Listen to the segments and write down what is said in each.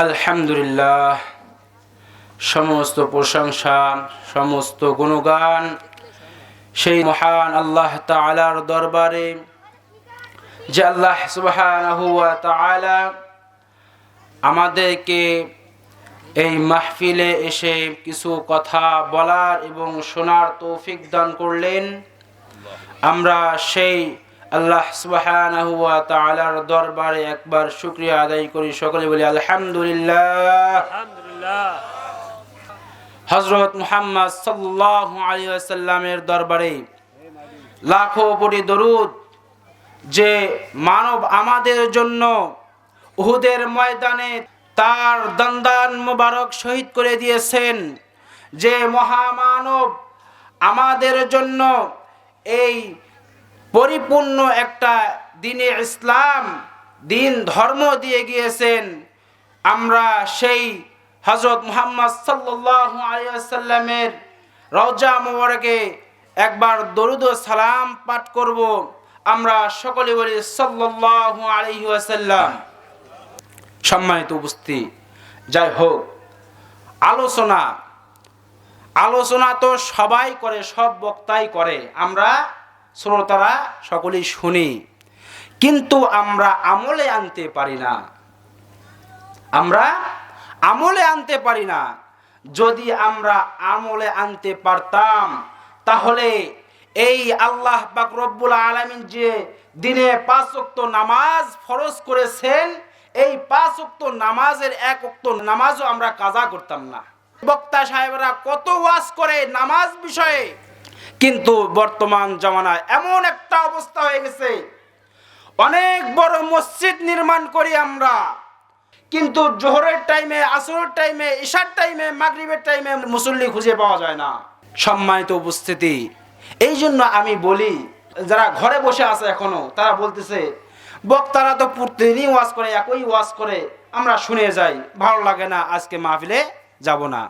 আলহামদুলিল্লাহ, সমস্ত প্রশংসা, সমস্ত গুণগান সেই মহান আল্লাহ তাআলার দরবারে, যে আল্লাহ সুবহানাহু ওয়া তাআলা আমাদেরকে এই মাহফিলে এসে কিছু কথা বলার এবং শোনার তৌফিক দান করলেন। আমরা সেই আল্লাহ সুবহানাহু ওয়া তাআলার দরবারে একবার শুকরিয়া আদায় করি, সকলে বলি আলহামদুলিল্লাহ। আলহামদুলিল্লাহ। হযরত মুহাম্মদ সাল্লাল্লাহু আলাইহি ওয়াসাল্লামের দরবারে লাখো কোটি দরুদ। যে মানব আমাদের জন্য উহুদের ময়দানে তার দন্দান মুবারক শহীদ করে দিয়েছেন, যে মহামানব আমাদের জন্য এই পরিপূর্ণ একটা দ্বীনে ইসলাম, দিন ধর্ম দিয়ে গিয়েছেন, আমরা সেই হযরত মুহাম্মদ সাল্লাল্লাহু আলাইহি ওয়াসাল্লামের রওজা মুবারকে একবার দরুদ ও সালাম পাঠ করব। আমরা সকলে বলি সাল্লাল্লাহু আলাইহি ওয়াসাল্লাম। সম্মানিত উপস্থিতি, যাই হোক, আলোচনা তো সবাই করে, সব বক্তাই করে, আমরা শ্রোতারা সকলেই শুনি, কিন্তু আমরা আমলে আনতে পারি না। যদি আমরা আমলে আনতে পারতাম, তাহলে এই আল্লাহ পাক রব্বুল আলামিন যে দিনে 5 ওয়াক্ত নামাজ ফরজ করেছেন, এই 5 ওয়াক্ত নামাজের 1 ওয়াক্ত নামাজও আমরা কাজা করতাম না। বক্তা সাহেবরা কত ওয়াজ করে নামাজ বিষয়ে, কিন্তু বর্তমান জামানায় এমন একটা অবস্থা হয়ে গেছে, অনেক বড় মসজিদ নির্মাণ করি আমরা, কিন্তু জোহরের টাইমে, আসরের টাইমে, ইশার টাইমে, মাগরিবের টাইমে মুসল্লি খুঁজে পাওয়া যায় না। সম্মানিত উপস্থিতি, এই জন্য আমি বলি, যারা ঘরে বসে আছে এখনো, তারা বলতেছে বক্তারা তো প্রতিদিনই ওয়াজ করে, একই ওয়াজ করে, আমরা শুনে যাই, ভালো লাগে না, আজকে মাহফিলে যাব না।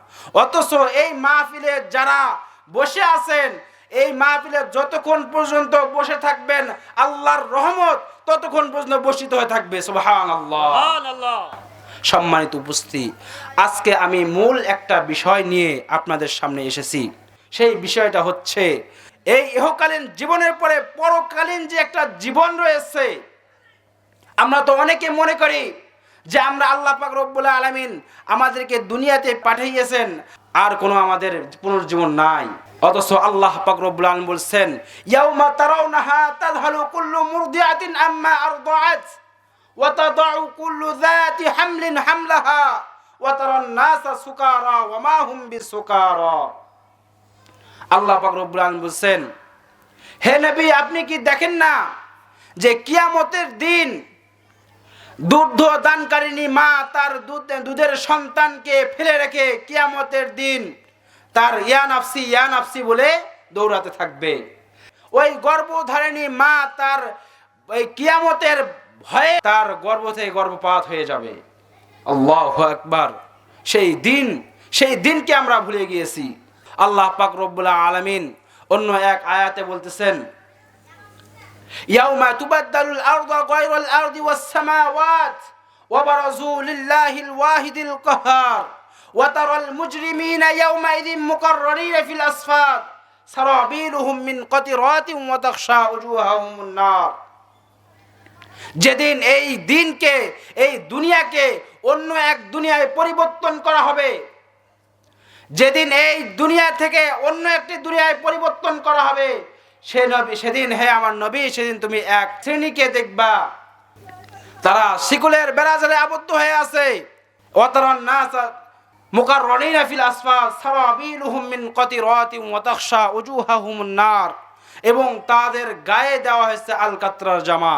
অথচ এই মাহফিলে যারা বসে আছেন, এই মাহফিলে যতক্ষণ পর্যন্ত বসে থাকবেন, আল্লাহর রহমত ততক্ষণ পর্যন্ত বর্ষিত হয়ে থাকবে। সুবহানাল্লাহ। সম্মানিত উপস্থিতি, আজকে আমি মূল একটা বিষয় নিয়ে আপনাদের সামনে এসেছি। সেই বিষয়টা হচ্ছে, এই ইহকালীন জীবনের পরে পরকালীন যে একটা জীবন রয়েছে। আমরা তো অনেকে মনে করি যে আমরা আল্লাহ পাক রব্বুল আলামিন আমাদেরকে দুনিয়াতে পাঠিয়েছেন, আর কোনো আমাদের পুনর্জীবন নাই। অথচ আল্লাহ পাক রব্বুল আলামিন বলছেন, ইয়াউমা তারাউনাহা তাযহালু কুল্লু মুরদিআতিন আম্মা আরদাআত ওয়া তাদাউ কুল্লু যাতি হামলিন হামলাহা ওয়া তারান নাসা সুকারা ওয়া মা হুম বিসুকারা। আল্লাহ পাক রব্বুল আলামিন বলছেন, হে নবী, আপনি কি দেখেন না যে কিয়ামতের দিন দুধ দানকারিনী মা তার দুধের সন্তানকে ফেলে রেখে কিয়ামতের দিন তার ইয়া নাফসি বলে দৌড়াতে থাকবে। ওই গর্ভধারিণী মা তার ওই কিয়ামতের ভয়ে তার গর্ভ থেকে গর্ভপাত হয়ে যাবে। আল্লাহু আকবার। সেই দিনকে আমরা ভুলে গিয়েছি। আল্লাহ পাক রব্বুল আলামিন অন্য এক আয়াতে বলতেছেন, ইয়াউমা তুবাদদালুল আরদু গায়রুল আরদি ওয়াস সামাওয়াত ওয়া বারাজু লিল্লাহিল ওয়াহিদিল কাহ্হার ওয়া তারাল মুজরিমিনা ইয়াউমাইযিন মুকাররারিনা ফিল আসফাদ সারাবিলুহুম মিন কাতিরাতিন ওয়া তাখশা উজুহাহুমুন নার। যেদিন এই দিনকে, এই দুনিয়াকে অন্য এক দুনিয়ায় পরিবর্তন করা হবে, যেদিন এই দুনিয়া থেকে অন্য একটি দুনিয়ায় পরিবর্তন করা হবে, সেদিন হে আমার নবী, সেদিন তুমি এক শ্রেণীকে দেখবা, তারা শিকলের বেড়াজালে আবদ্ধ হয়ে আছে। ওয়াতারান নাসা মুকাররানিনা ফিল আসফাদ সারাবিলুহুম মিন কাতিরাতিন ওয়া তাখশা উজুহাহুমুন নার, এবং তাদের গায়ে দেওয়া হয়েছে আল কাতরার জামা।